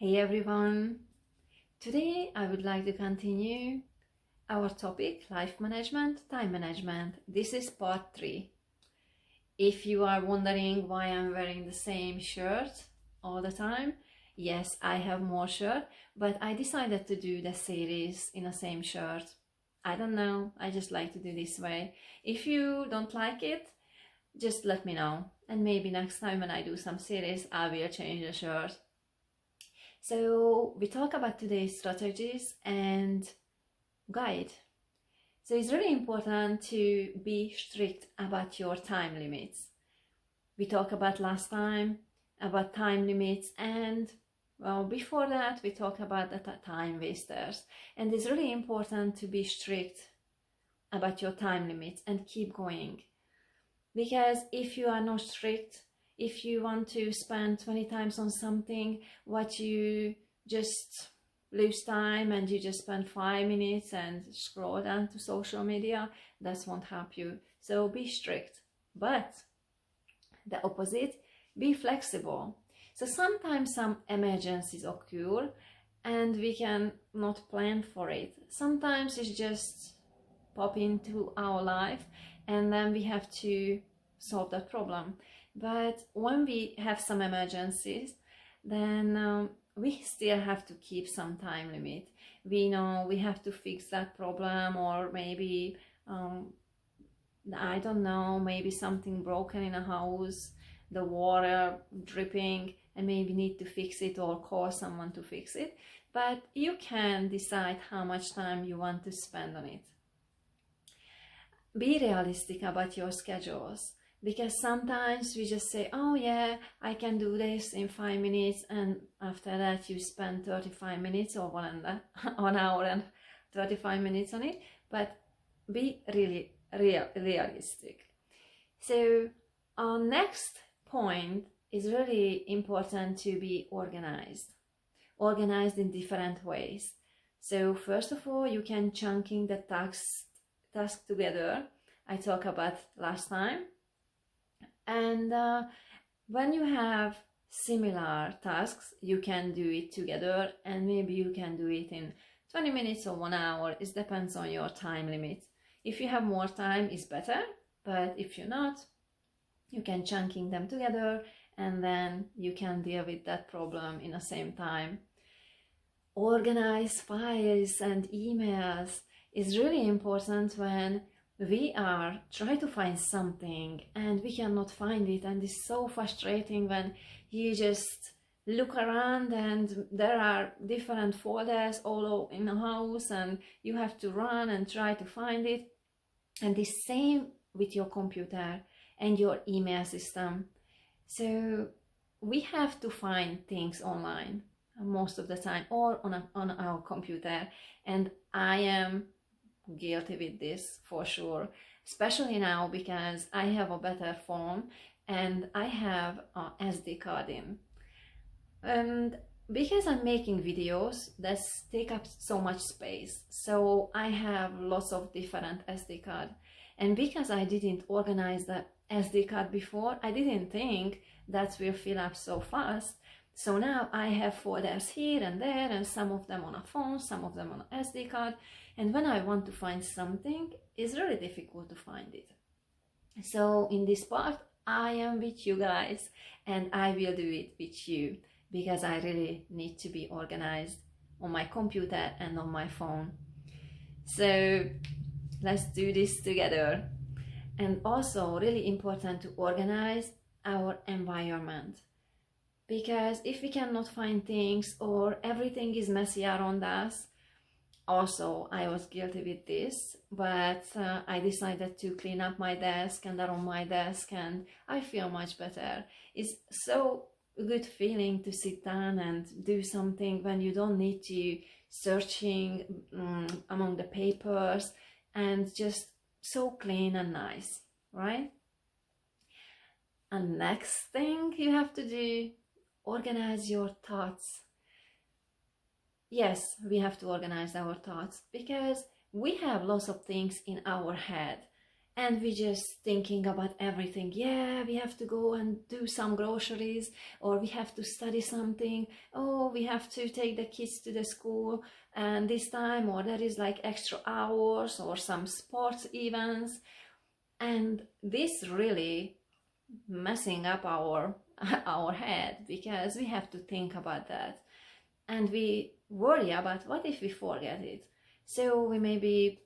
Hey everyone! Today I would like to continue our topic, life management, time management. This is part 3. If you are wondering why I'm wearing the same shirt all the time, yes, I have more shirt, but I decided to do the series in the same shirt. I don't know, I just like to do this way. If you don't like it, just let me know, and maybe next time when I do some series I will change the shirt. So we talk about today's strategies and guide. So it's really important to be strict about your time limits. We talked about last time about time limits, and well, before that we talked about the time wasters. And it's really important to be strict about your time limits and keep going. Because if you are not strict, if you want to spend 20 times on something, what you just lose time and you just spend 5 minutes and scroll down to social media, that won't help you. So be strict. But the opposite, be flexible. So sometimes some emergencies occur and we can not plan for it. Sometimes it's just pop into our life and then we have to solve that problem. But when we have some emergencies, then we still have to keep some time limit. We know we have to fix that problem, or maybe I don't know, maybe something broken in a house, the water dripping, and maybe need to fix it or call someone to fix it. But you can decide how much time you want to spend on it. Be realistic about your schedules, because sometimes we just say, oh yeah, I can do this in 5 minutes, and after that you spend 35 minutes or 1 hour and 35 minutes on it. But be really realistic. So our next point is really important to be organized in different ways. So first of all, you can chunking the task together. I talked about last time. And when you have similar tasks, you can do it together, and maybe you can do it in 20 minutes or 1 hour. It depends on your time limit. If you have more time, it's better, but if you're not, you can chunking them together and then you can deal with that problem in the same time. Organize files and emails is really important when we are trying to find something and we cannot find it, and it's so frustrating when you just look around and there are different folders all in the house and you have to run and try to find it. And the same with your computer and your email system. So we have to find things online most of the time, or on our computer, and I am guilty with this for sure, especially now because I have a better phone and I have a SD card in, and because I'm making videos that take up so much space, so I have lots of different SD card. And because I didn't organize the SD card before, I didn't think that will fill up so fast. So now I have folders here and there, and some of them on a phone, some of them on an SD card. And when I want to find something, it's really difficult to find it. So in this part, I am with you guys, and I will do it with you, because I really need to be organized on my computer and on my phone. So let's do this together. And also really important to organize our environment, because if we cannot find things or everything is messy around us, also I was guilty with this, but I decided to clean up my desk and around my desk, and I feel much better. It's so good feeling to sit down and do something when you don't need to searching among the papers, and just so clean and nice, right? And next thing you have to do, organize your thoughts. Yes, we have to organize our thoughts, because we have lots of things in our head and we just thinking about everything. Yeah, we have to go and do some groceries, or we have to study something. Oh, we have to take the kids to the school and this time, or there is like extra hours or some sports events. And this really messing up our our head, because we have to think about that, and we worry about what if we forget it. So we may be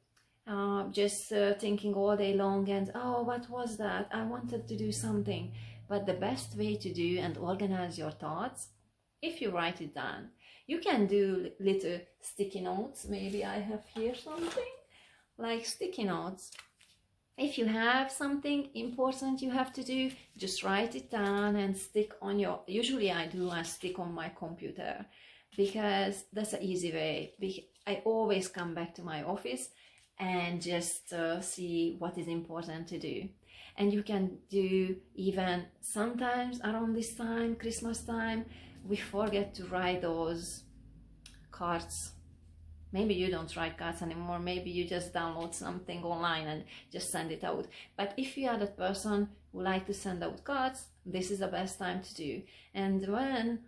just thinking all day long, and oh, what was that? I wanted to do something. But the best way to do and organize your thoughts, if you write it down. You can do little sticky notes. Maybe I have here something like sticky notes. If you have something important you have to do, just write it down and stick on your, usually I stick on my computer, because that's an easy way. I always come back to my office and just see what is important to do. And you can do, even sometimes around this time, Christmas time, we forget to write those cards. Maybe you don't write cards anymore, maybe you just download something online and just send it out. But if you are that person who like to send out cards, this is the best time to do. And when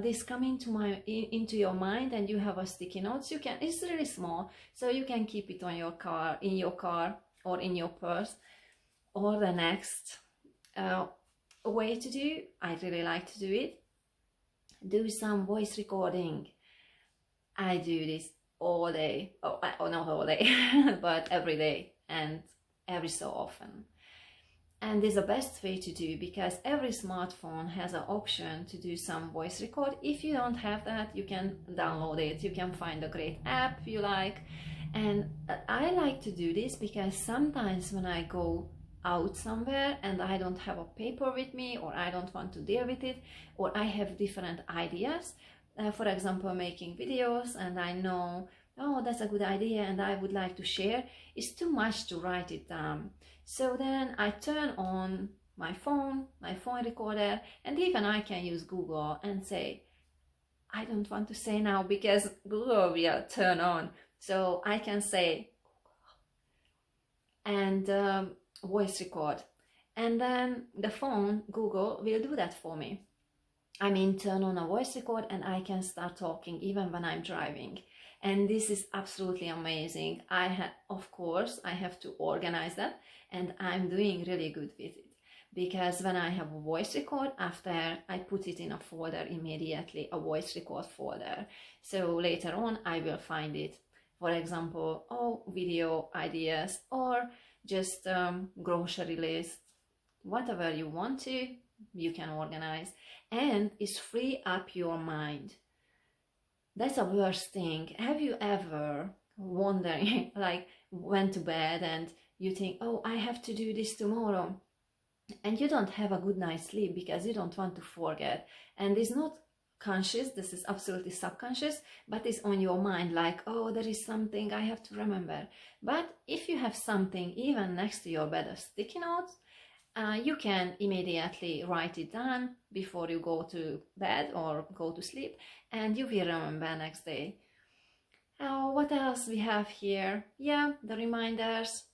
this come into your mind and you have a sticky notes, you can, it's really small, so you can keep it on your car, in your car, or in your purse. Or the next way to do, I really like to do it, do some voice recording. I do this all day, not all day, but every day and every so often. And this is the best way to do, because every smartphone has an option to do some voice record. If you don't have that, you can download it. You can find a great app you like. And I like to do this because sometimes when I go out somewhere and I don't have a paper with me, or I don't want to deal with it, or I have different ideas, for example, making videos, and I know, oh, that's a good idea and I would like to share, it's too much to write it down. So then I turn on my phone recorder, and even I can use Google and say, I don't want to say now because Google will turn on. So I can say, and voice record. And then the phone, Google, will do that for me. I mean, turn on a voice record and I can start talking even when I'm driving. And this is absolutely amazing. Of course, I have to organize that, and I'm doing really good with it. Because when I have a voice record, after I put it in a folder immediately, a voice record folder. So later on, I will find it. For example, video ideas, or just grocery list, whatever you want to, you can organize, and it's free up your mind. That's the worst thing. Have you ever wondering, like, went to bed and you think, oh, I have to do this tomorrow, and you don't have a good night's sleep because you don't want to forget, and it's not conscious, this is absolutely subconscious, but it's on your mind, like, oh, there is something I have to remember. But if you have something even next to your bed, a sticky note, you can immediately write it down before you go to bed or go to sleep, and you will remember next day. What else we have here? Yeah, the reminders.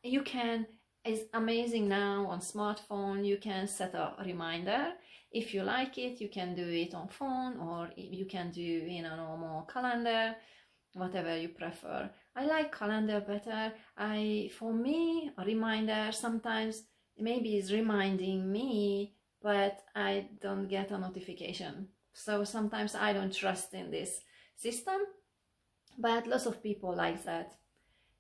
You can, it's amazing now on smartphone, you can set a reminder. If you like it, you can do it on phone, or you can do in a normal calendar, whatever you prefer. I like calendar better. For me, a reminder sometimes maybe is reminding me, but I don't get a notification. So sometimes I don't trust in this system, but lots of people like that.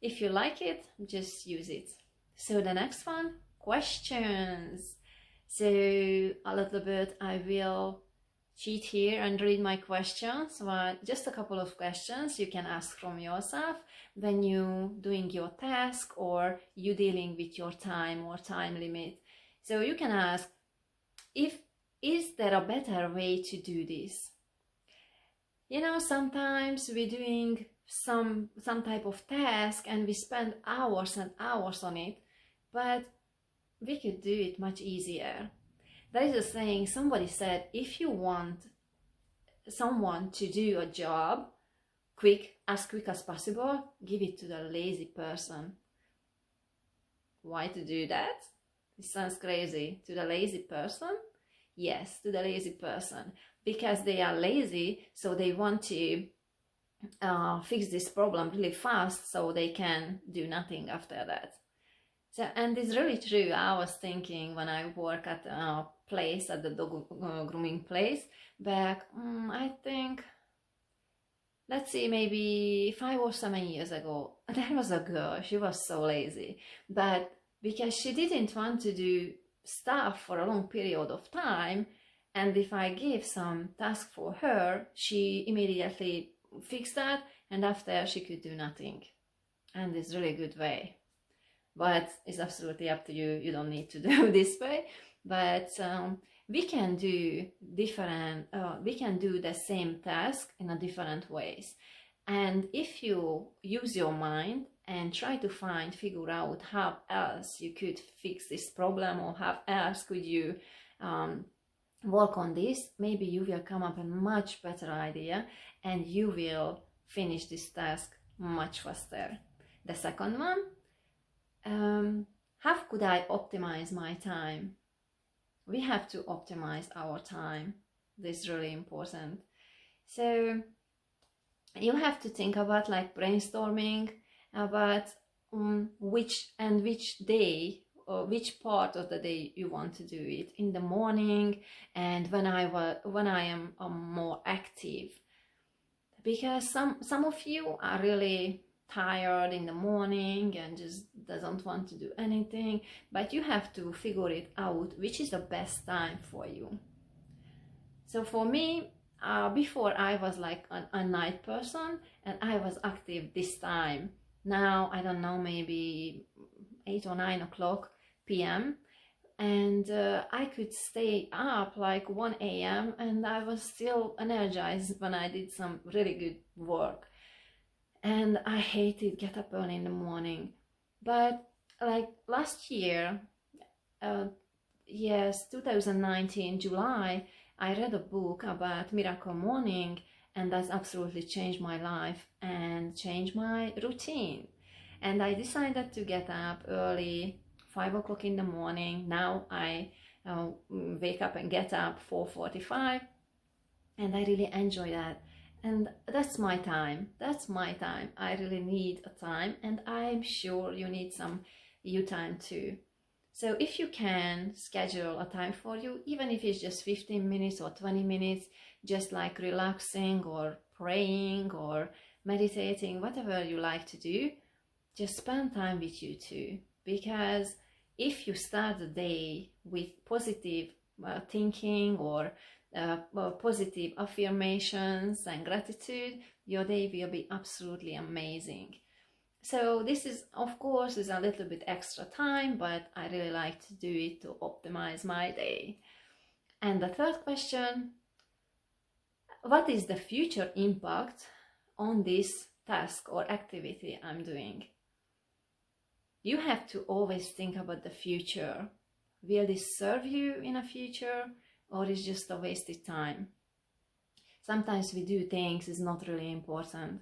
If you like it, just use it. So the next one, questions. So a little bit I will cheat here and read my questions, but just a couple of questions you can ask from yourself when you doing your task, or you dealing with your time or time limit. So you can ask, is there a better way to do this? You know, sometimes we're doing some type of task and we spend hours and hours on it, but we could do it much easier. There is a saying, somebody said, if you want someone to do a job as quick as possible, give it to the lazy person. Why to do that? It sounds crazy. To the lazy person? Yes, to the lazy person. Because they are lazy, so they want to fix this problem really fast so they can do nothing after that. So, and it's really true. I was thinking when I work at a place, at the dog grooming place back, I think, let's see, maybe 5 or 7 years ago, there was a girl. She was so lazy, but because she didn't want to do stuff for a long period of time, and if I gave some task for her, she immediately fixed that, and after she could do nothing. And it's really good way. But it's absolutely up to you. You don't need to do this way. But we can do different. We can do the same task in a different ways. And if you use your mind and try to figure out how else you could fix this problem, or how else could you work on this, maybe you will come up with a much better idea, and you will finish this task much faster. The second one. How could I optimize my time? We have to optimize our time. This is really important. So you have to think about, like, brainstorming about which day or which part of the day you want to do it, in the morning and when I am more active, because some of you are really tired in the morning and just doesn't want to do anything, but you have to figure it out which is the best time for you. So for me, before I was like a night person and I was active this time. Now I don't know, maybe 8 or 9 o'clock p.m. and I could stay up like 1 a.m. and I was still energized when I did some really good work. And I hated get up early in the morning. But like last year, yes, 2019 July, I read a book about Miracle Morning, and that's absolutely changed my life and changed my routine. And I decided to get up early, 5 o'clock in the morning. Now I wake up and get up 4:45, and I really enjoy that. And that's my time. That's my time. I really need a time, and I'm sure you need some you time too. So if you can schedule a time for you, even if it's just 15 minutes or 20 minutes, just like relaxing or praying or meditating, whatever you like to do, just spend time with you too. Because if you start the day with positive thinking or positive affirmations and gratitude, your day will be absolutely amazing. So this is, of course, is a little bit extra time, but I really like to do it to optimize my day. And the third question, what is the future impact on this task or activity I'm doing? You have to always think about the future. Will this serve you in a future, or is just a wasted time? Sometimes we do things is not really important,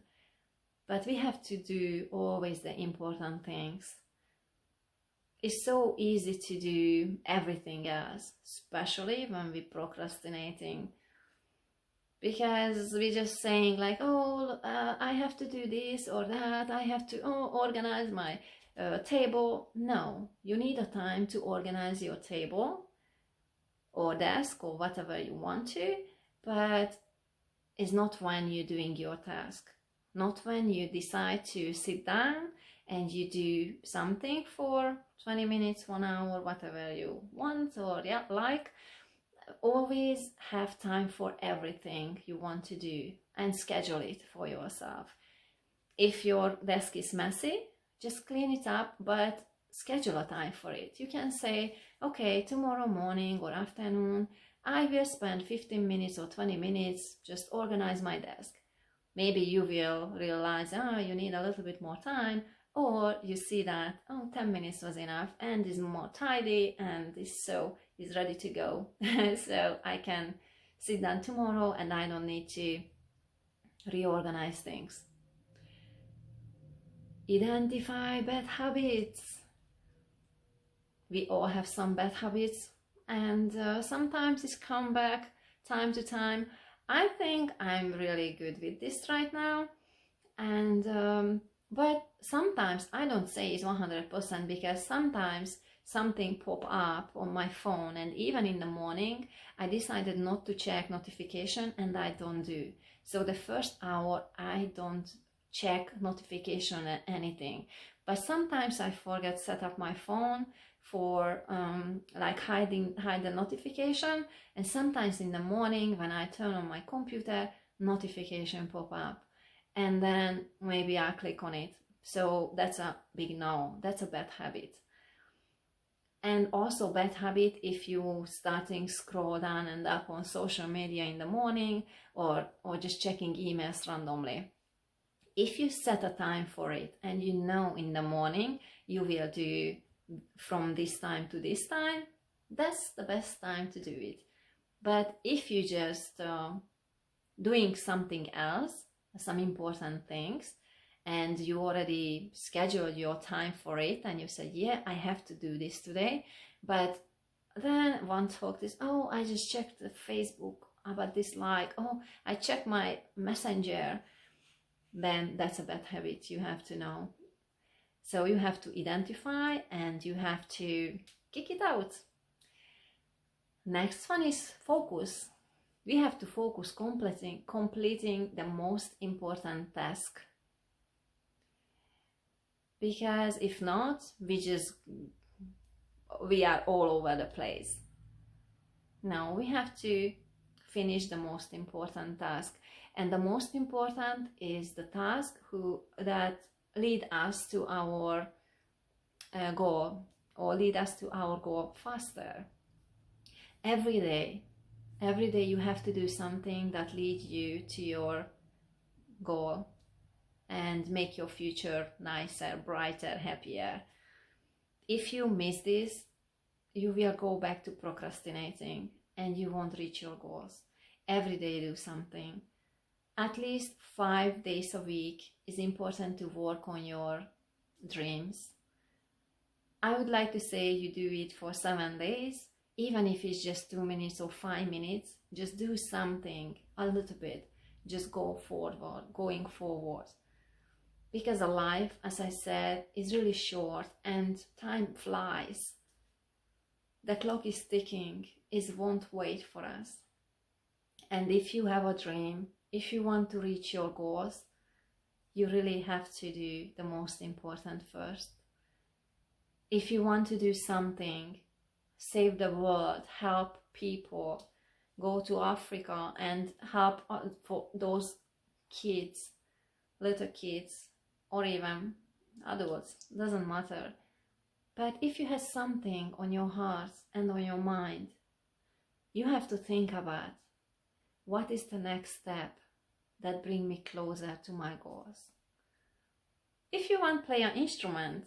but we have to do always the important things. It's so easy to do everything else, especially when we're procrastinating, because we're just saying like, oh, I have to do this or that, I have to organize my table. No, you need a time to organize your table or desk or whatever you want to, but it's not when you're doing your task, not when you decide to sit down and you do something for 20 minutes, 1 hour, whatever you want or like. Always have time for everything you want to do and schedule it for yourself. If your desk is messy, just clean it up, but schedule a time for it. You can say, okay, tomorrow morning or afternoon, I will spend 15 minutes or 20 minutes, just organize my desk. Maybe you will realize, you need a little bit more time, or you see that, 10 minutes was enough and is more tidy and is ready to go. So I can sit down tomorrow and I don't need to reorganize things. Identify bad habits. We all have some bad habits, and sometimes it's come back time to time. I think I'm really good with this right now, and but sometimes I don't say it's 100%, because sometimes something pop up on my phone, and even in the morning I decided not to check notification, and I don't do. So the first hour I don't check notification or anything. But sometimes I forget set up my phone for like hide the notification, and sometimes in the morning when I turn on my computer, notification pop up, and then maybe I click on it. So that's a big no, that's a bad habit. And also bad habit if you starting scroll down and up on social media in the morning, or just checking emails randomly. If you set a time for it, and you know in the morning you will do from this time to this time, that's the best time to do it. But if you just doing something else, some important things, and you already scheduled your time for it, and you said, yeah, I have to do this today, but then one thought is, oh, I just checked the Facebook about this like, oh, I checked my messenger, then that's a bad habit. You have to know. So you have to identify, and you have to kick it out. Next one is focus. We have to focus completing the most important task. Because if not, we are all over the place. Now we have to finish the most important task. And the most important is the task that lead us to our goal, or lead us to our goal faster. Every day you have to do something that leads you to your goal and make your future nicer, brighter, happier. If you miss this, you will go back to procrastinating, and you won't reach your goals. Every day do something. At least 5 days a week is important to work on your dreams. I would like to say you do it for 7 days, even if it's just 2 minutes or 5 minutes. Just do something a little bit. Just going forward. Because a life, as I said, is really short, and time flies. The clock is ticking, it won't wait for us. And if you have a dream, if you want to reach your goals, you really have to do the most important first. If you want to do something, save the world, help people, go to Africa and help for those kids, little kids, or even adults, doesn't matter. But if you have something on your heart and on your mind, you have to think about, what is the next step that bring me closer to my goals? If you want to play an instrument,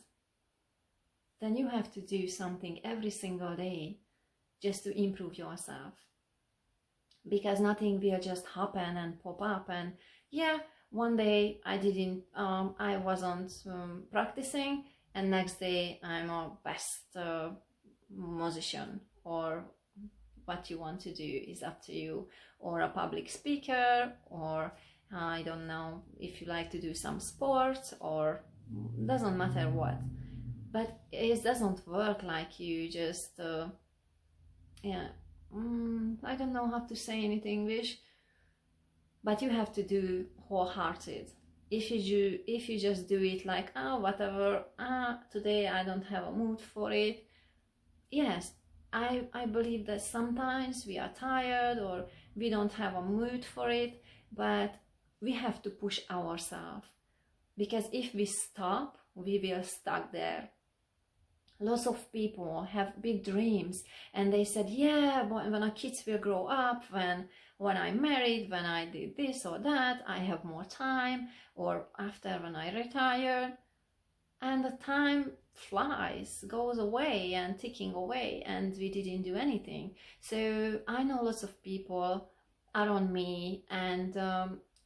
then you have to do something every single day just to improve yourself. Because nothing will just happen and pop up, and yeah, one day I wasn't practicing, and next day I'm a best musician, or what you want to do is up to you, or a public speaker, or I don't know if you like to do some sports, or doesn't matter what. But it doesn't work like you just I don't know how to say it in English, but you have to do wholehearted. If you just do it like, oh, whatever, today I don't have a mood for it. Yes, I believe that sometimes we are tired, or we don't have a mood for it, but we have to push ourselves, because if we stop, we will stuck there. Lots of people have big dreams, and they said, yeah, but when our kids will grow up, when I'm married, when I did this or that, I have more time, or after when I retire, and the time flies, goes away and ticking away, and we didn't do anything. So I know lots of people around me, and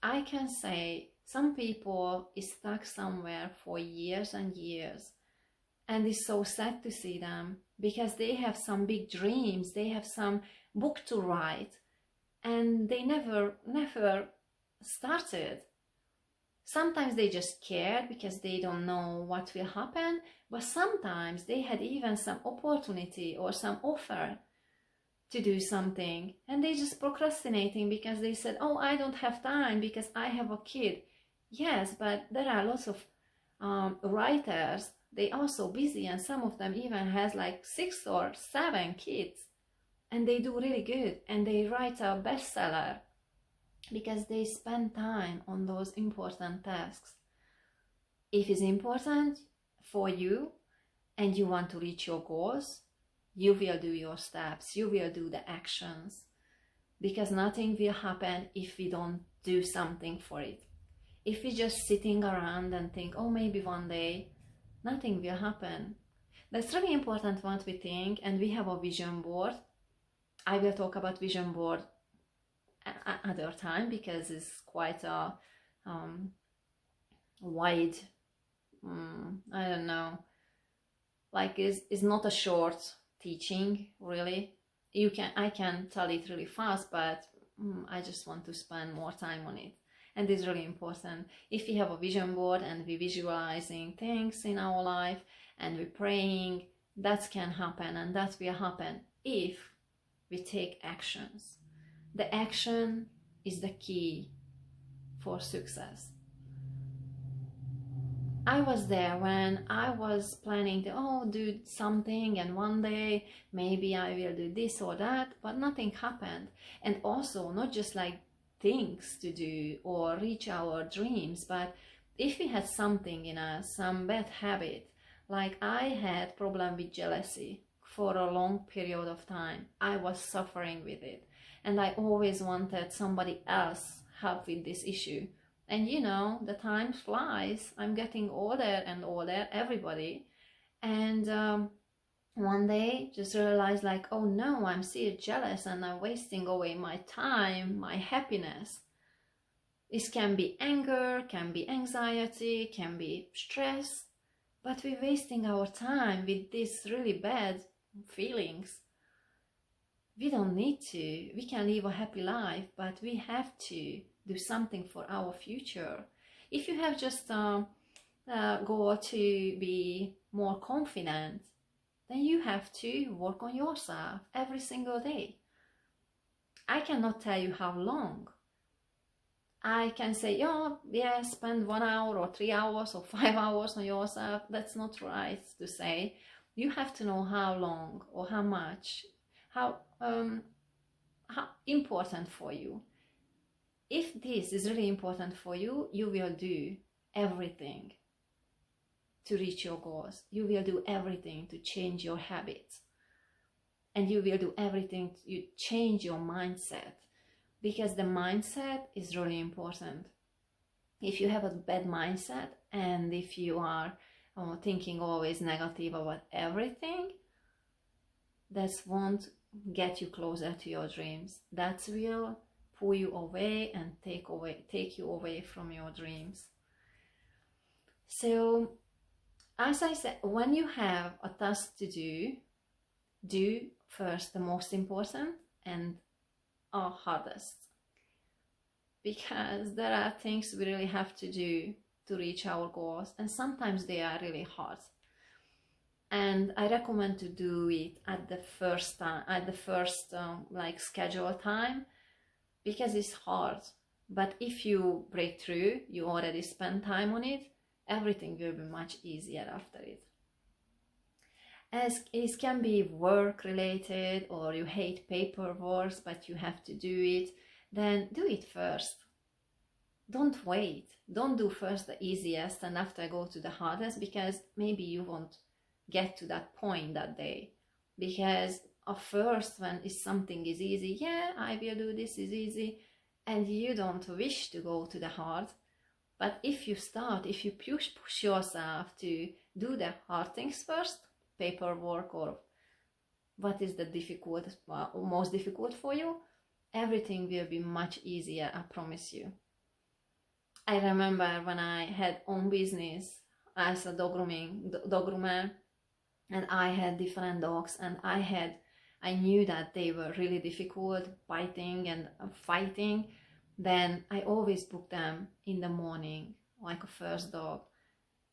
I can say some people is stuck somewhere for years and years, And it's so sad to see them because they have some big dreams, they have some book to write, and they never started. Sometimes they just cared because they don't know what will happen, but sometimes they had even some opportunity or some offer to do something, and they just procrastinating because they said, oh, I don't have time because I have a kid. Yes, but there are lots of writers, they are so busy, and some of them even has like 6 or 7 kids, and they do really good, and they write a bestseller because they spend time on those important tasks. If it's important for you and you want to reach your goals, you will do your steps, you will do the actions, because nothing will happen if we don't do something for it. If we're just sitting around and think, oh, maybe one day, nothing will happen. That's really important what we think, and we have a vision board. I will talk about vision board another time because it's quite a wide, I don't know, like it's not a short teaching really. I can tell it really fast, but I just want to spend more time on it. And it's really important. If we have a vision board and we're visualizing things in our life and we're praying, that can happen, and that will happen if we take actions. The action is the key for success. I was there when I was planning to do something, and one day maybe I will do this or that, but nothing happened. And also not just like things to do or reach our dreams, but if we had something in us, some bad habit, like I had problem with jealousy for a long period of time. I was suffering with it, and I always wanted somebody else help with this issue. And you know, the time flies. I'm getting older and older, everybody. And one day just realized like, oh no, I'm still jealous and I'm wasting away my time, my happiness. This can be anger, can be anxiety, can be stress, but we're wasting our time with these really bad feelings. We don't need to. We can live a happy life, but we have to do something for our future. If you have just a goal to be more confident, then you have to work on yourself every single day. I cannot tell you how long. I can say, oh, yeah, spend 1 hour or 3 hours or 5 hours on yourself. That's not right to say. You have to know how long or how much, how important for you. If this is really important for you, you will do everything to reach your goals. You will do everything to change your habits. And you will do everything to change your mindset, because the mindset is really important. If you have a bad mindset and if you are thinking always negative about everything, that won't get you closer to your dreams. That will pull you away and take you away from your dreams. So, as I said, when you have a task to do first the most important and hardest, because there are things we really have to do to reach our goals, and sometimes they are really hard. And I recommend to do it at the first like scheduled time, because it's hard. But if you break through, you already spend time on it, everything will be much easier after it. As it can be work related, or you hate paperwork but you have to do it, then do it first. Don't wait. Don't do first the easiest and after go to the hardest, because maybe you won't get to that point that day. Because at first, when something is easy, yeah, I will do this, is easy, and you don't wish to go to the hard. But if you push yourself to do the hard things first, paperwork or what is the most difficult for you, everything will be much easier, I promise you. I remember when I had own business as a dog groomer, and I had different dogs, and I knew that they were really difficult, biting and fighting, then I always book them in the morning, like a first dog.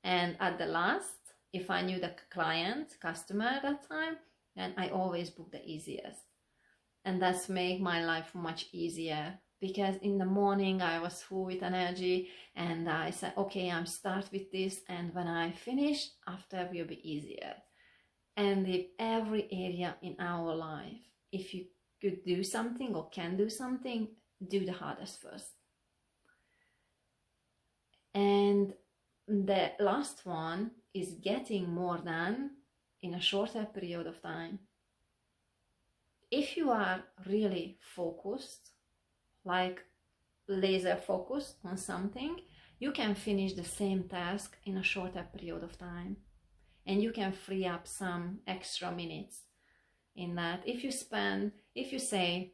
And at the last, if I knew the customer at that time, then I always book the easiest. And that's make my life much easier, because in the morning I was full with energy, and I said, okay, I'm start with this, and when I finish, after will be easier. And in every area in our life, if you could do something or can do something, do the hardest first. And the last one is getting more done in a shorter period of time. If you are really focused, like laser focused on something, you can finish the same task in a shorter period of time. And you can free up some extra minutes in that. If you say,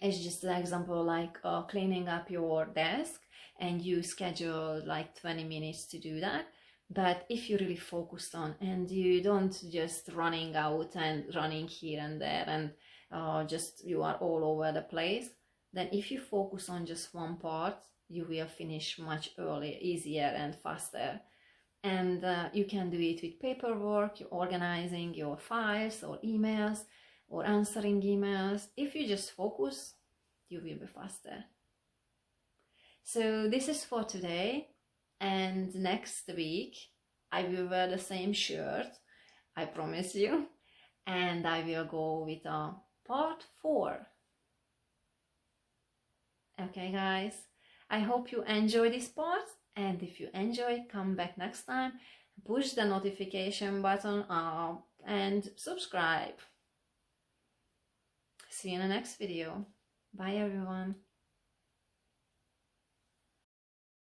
it's just an example, like cleaning up your desk, and you schedule like 20 minutes to do that. But if you really focused on, and you don't just running out and running here and there, and just you are all over the place, then if you focus on just one part, you will finish much earlier, easier and faster. And you can do it with paperwork, you're organizing your files or emails or answering emails. If you just focus, you will be faster. So this is for today, and next week I will wear the same shirt, I promise you, and I will go with a part 4. Okay guys, I hope you enjoy this part, and if you enjoy, come back next time, push the notification button up and subscribe. See you in the next video. Bye everyone.